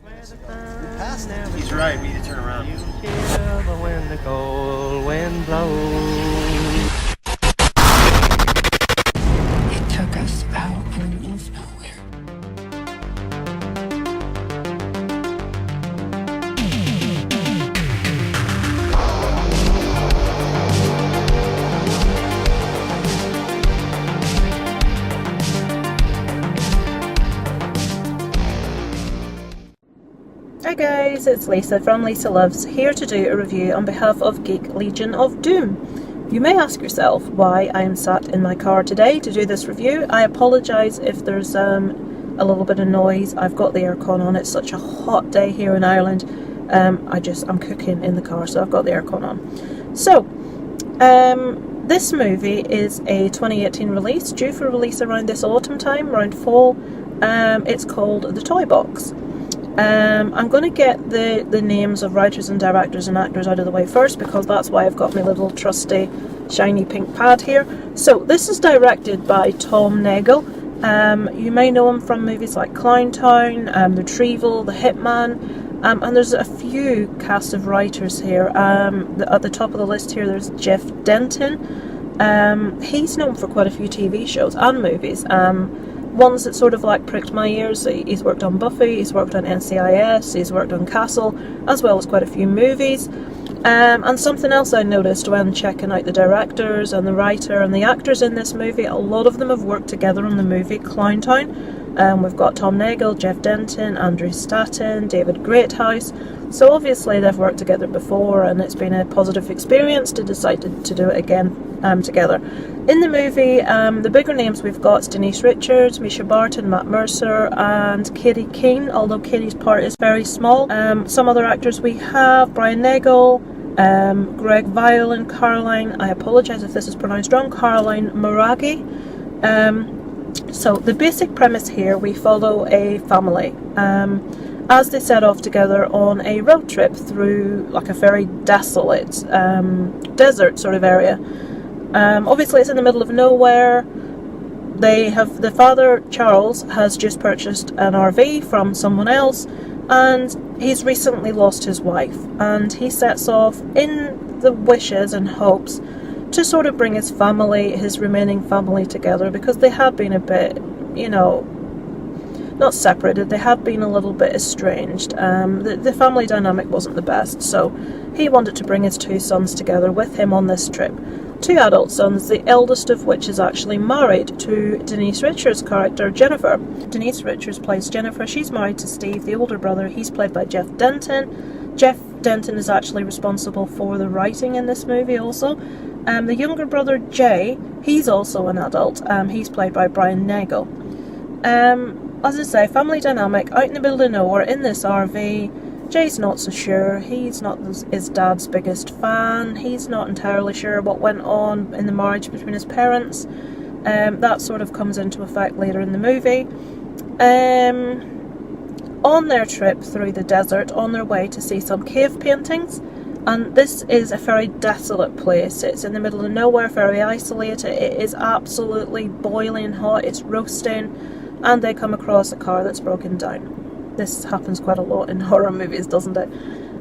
He's right, we need to turn around. You hear the wind, the cold wind blows. It took us out in the middle of nowhere. Hi guys, it's Lisa from Lisa Loves, here to do a review on behalf of Geek Legion of Doom. You may ask yourself why I am sat in my car today to do this review. I apologise if there's a little bit of noise. I've got the aircon on. It's such a hot day here in Ireland. I'm cooking in the car, so I've got the aircon on. So, this movie is a 2018 release, due for release around this autumn time, around fall. It's called The Toy Box. I'm going to get the names of writers and directors and actors out of the way first, because that's why I've got my little trusty shiny pink pad here. So this is directed by Tom Nagel. You may know him from movies like Clowntown, Retrieval, The Hitman, and there's a few cast of writers here. At the top of the list here there's Jeff Denton. He's known for quite a few TV shows and movies. Ones that sort of like pricked my ears. He's worked on Buffy, he's worked on NCIS, he's worked on Castle, as well as quite a few movies. And something else I noticed when checking out the directors and the writer and the actors in this movie, a lot of them have worked together on the movie Clowntown. We've got Tom Nagel, Jeff Denton, Andrew Stanton, David Greathouse. So obviously they've worked together before, and it's been a positive experience to decide to do it again together. In the movie, the bigger names we've got Denise Richards, Misha Barton, Matt Mercer, and Katie Keene, although Katie's part is very small. Some other actors we have, Brian Nagel, Greg Violin, Caroline, I apologise if this is pronounced wrong, Caroline Moragi. So the basic premise here, we follow a family as they set off together on a road trip through like a very desolate desert sort of area. Obviously it's in the middle of nowhere. The father, Charles, has just purchased an RV from someone else, and he's recently lost his wife, and he sets off in the wishes and hopes to sort of bring his remaining family together, because they had been a bit, not separated, they had been a little bit estranged. The family dynamic wasn't the best, so he wanted to bring his two sons together with him on this trip. Two adult sons, the eldest of which is actually married to Denise Richards' character, Jennifer. Denise Richards plays Jennifer. She's married to Steve, the older brother. He's played by Jeff Denton. Jeff Denton is actually responsible for the writing in this movie also. The younger brother, Jay, he's also an adult. He's played by Brian Nagel. As I say, family dynamic, out in the middle of nowhere in this RV. Jay's not so sure. He's not his dad's biggest fan. He's not entirely sure what went on in the marriage between his parents. That sort of comes into effect later in the movie. On their trip through the desert, on their way to see some cave paintings, and this is a very desolate place. It's in the middle of nowhere, very isolated. It is absolutely boiling hot. It's roasting, and they come across a car that's broken down. This happens quite a lot in horror movies, doesn't it?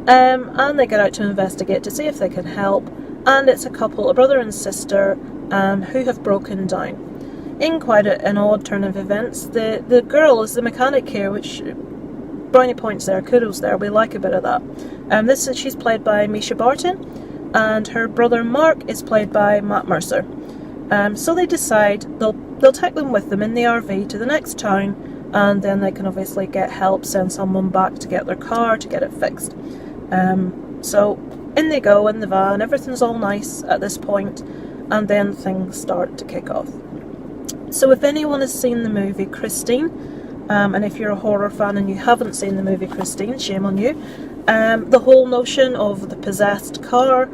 And they get out to investigate to see if they can help. And it's a couple, a brother and sister, who have broken down. In quite an odd turn of events, the girl is the mechanic here, which brownie points there, kudos there. We like a bit of that. She's played by Misha Barton, and her brother Mark is played by Matt Mercer. So they decide they'll take them with them in the RV to the next town. And then they can obviously get help, send someone back to get their car, to get it fixed. So in they go in the van, everything's all nice at this point, and then things start to kick off. So if anyone has seen the movie Christine, and if you're a horror fan and you haven't seen the movie Christine, shame on you. The whole notion of the possessed car,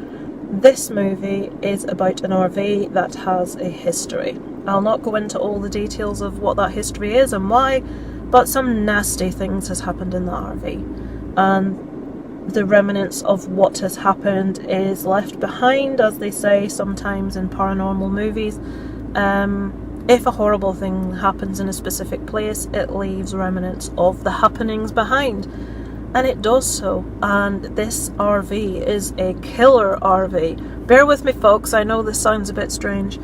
this movie is about an RV that has a history. I'll not go into all the details of what that history is and why, but some nasty things has happened in the RV. And the remnants of what has happened is left behind, as they say sometimes in paranormal movies. If a horrible thing happens in a specific place, it leaves remnants of the happenings behind. and it does so. And this RV is a killer RV. Bear with me, folks, I know this sounds a bit strange.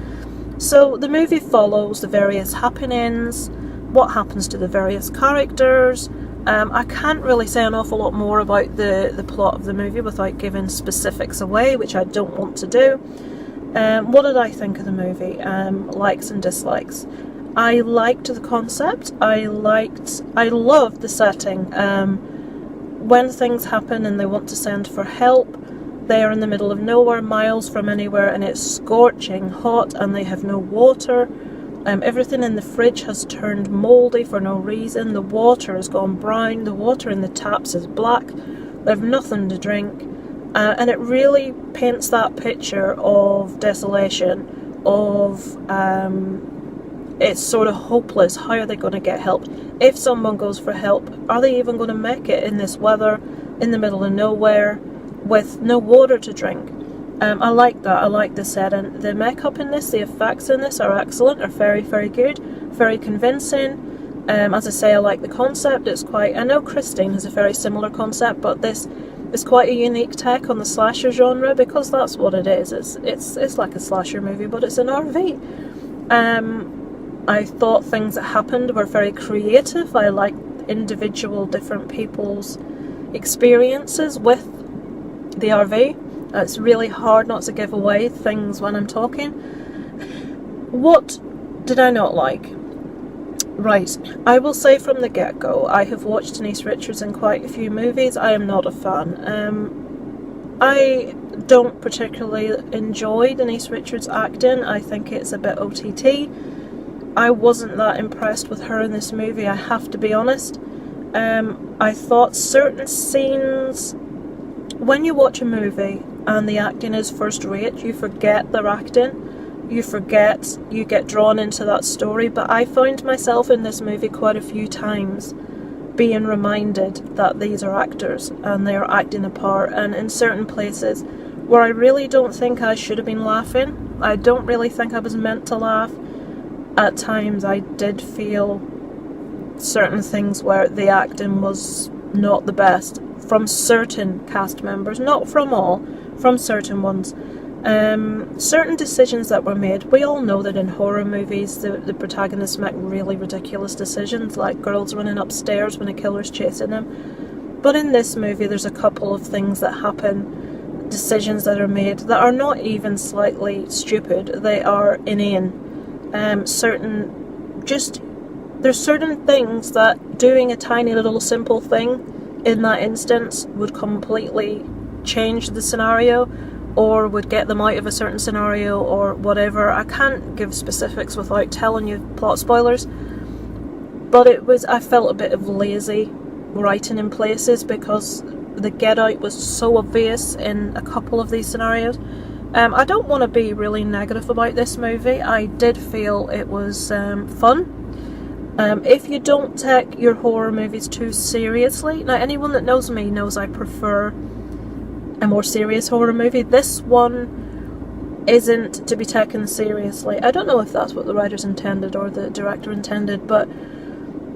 So the movie follows the various happenings, what happens to the various characters. I can't really say an awful lot more about the plot of the movie without giving specifics away, which I don't want to do. What did I think of the movie? Likes and dislikes. I liked the concept. I loved the setting. When things happen and they want to send for help, they are in the middle of nowhere, miles from anywhere, and it's scorching hot and they have no water. Everything in the fridge has turned mouldy for no reason. The water has gone brown. The water in the taps is black. They have nothing to drink. And it really paints that picture of desolation, of it's sort of hopeless. How are they going to get help? If someone goes for help, are they even going to make it in this weather, in the middle of nowhere, with no water to drink? I like that. I like the setting. The makeup in this, the effects in this are excellent, are very, very good, very convincing. As I say, I like the concept. It's quite, I know Christine has a very similar concept, but this is quite a unique take on the slasher genre, because that's what it is. It's like a slasher movie, but it's an RV. I thought things that happened were very creative. I liked individual different people's experiences with the RV. It's really hard not to give away things when I'm talking. What did I not like? Right, I will say from the get-go, I have watched Denise Richards in quite a few movies. I am not a fan. I don't particularly enjoy Denise Richards' acting. I think it's a bit OTT. I wasn't that impressed with her in this movie, I have to be honest. I thought certain scenes, when you watch a movie and the acting is first rate, you forget they're acting. You get drawn into that story. But I found myself in this movie quite a few times being reminded that these are actors and they are acting a part. And in certain places where I really don't think I should have been laughing, I don't really think I was meant to laugh, at times I did feel certain things where the acting was not the best from certain cast members, not from all, from certain ones. Certain decisions that were made. We all know that in horror movies the protagonists make really ridiculous decisions, like girls running upstairs when a killer's chasing them. But in this movie there's a couple of things that happen, decisions that are made that are not even slightly stupid, they are inane. There's certain things that doing a tiny little simple thing in that instance would completely change the scenario, or would get them out of a certain scenario, or whatever. I can't give specifics without telling you plot spoilers, but I felt a bit of lazy writing in places, because the get out was so obvious in a couple of these scenarios. I don't want to be really negative about this movie. I did feel it was fun. If you don't take your horror movies too seriously, now anyone that knows me knows I prefer a more serious horror movie. This one isn't to be taken seriously. I don't know if that's what the writers intended or the director intended, but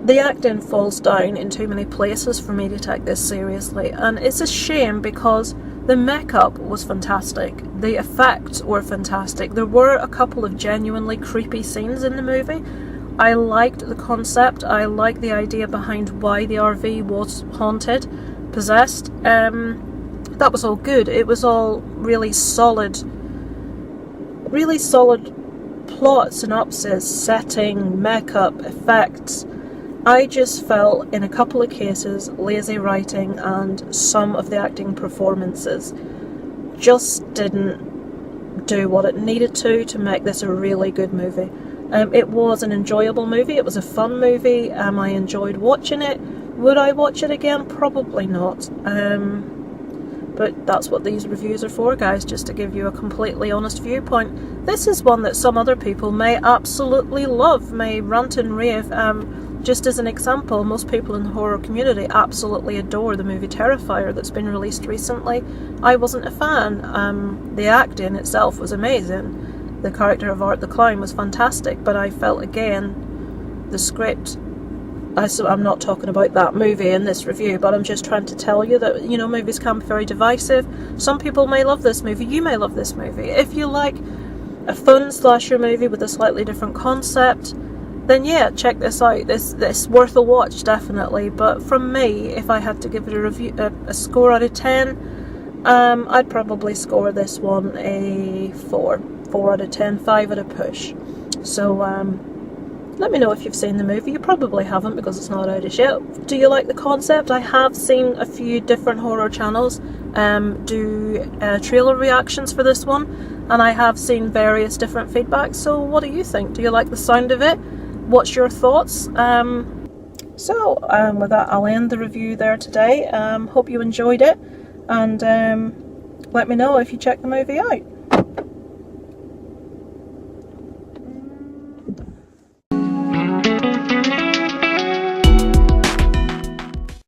the acting falls down in too many places for me to take this seriously, and it's a shame because the makeup was fantastic, the effects were fantastic, there were a couple of genuinely creepy scenes in the movie. I liked the concept, I liked the idea behind why the RV was haunted, possessed. That was all good. It was all really solid plot, synopsis, setting, makeup, effects. I just felt in a couple of cases lazy writing, and some of the acting performances just didn't do what it needed to make this a really good movie. It was an enjoyable movie, it was a fun movie, I enjoyed watching it. Would I watch it again? Probably not. But that's what these reviews are for, guys, just to give you a completely honest viewpoint. This is one that some other people may absolutely love, may rant and rave. Just as an example, most people in the horror community absolutely adore the movie Terrifier that's been released recently. I wasn't a fan. The acting itself was amazing. The character of Art the Clown was fantastic, but I felt again the script I'm not talking about that movie in this review, but I'm just trying to tell you that, you know, movies can be very divisive. Some people may love this movie, you may love this movie. If you like a fun slasher movie with a slightly different concept, then yeah, check this out. This worth a watch, definitely. But from me, if I had to give it a score out of 10, I'd probably score this one a 4 out of 10, 5 at a push. So let me know if you've seen the movie. You probably haven't because it's not out as yet. Do you like the concept? I have seen a few different horror channels do trailer reactions for this one, and I have seen various different feedbacks. So what do you think? Do you like the sound of it? What's your thoughts? With that, I'll end the review there today. Hope you enjoyed it, and let me know if you check the movie out.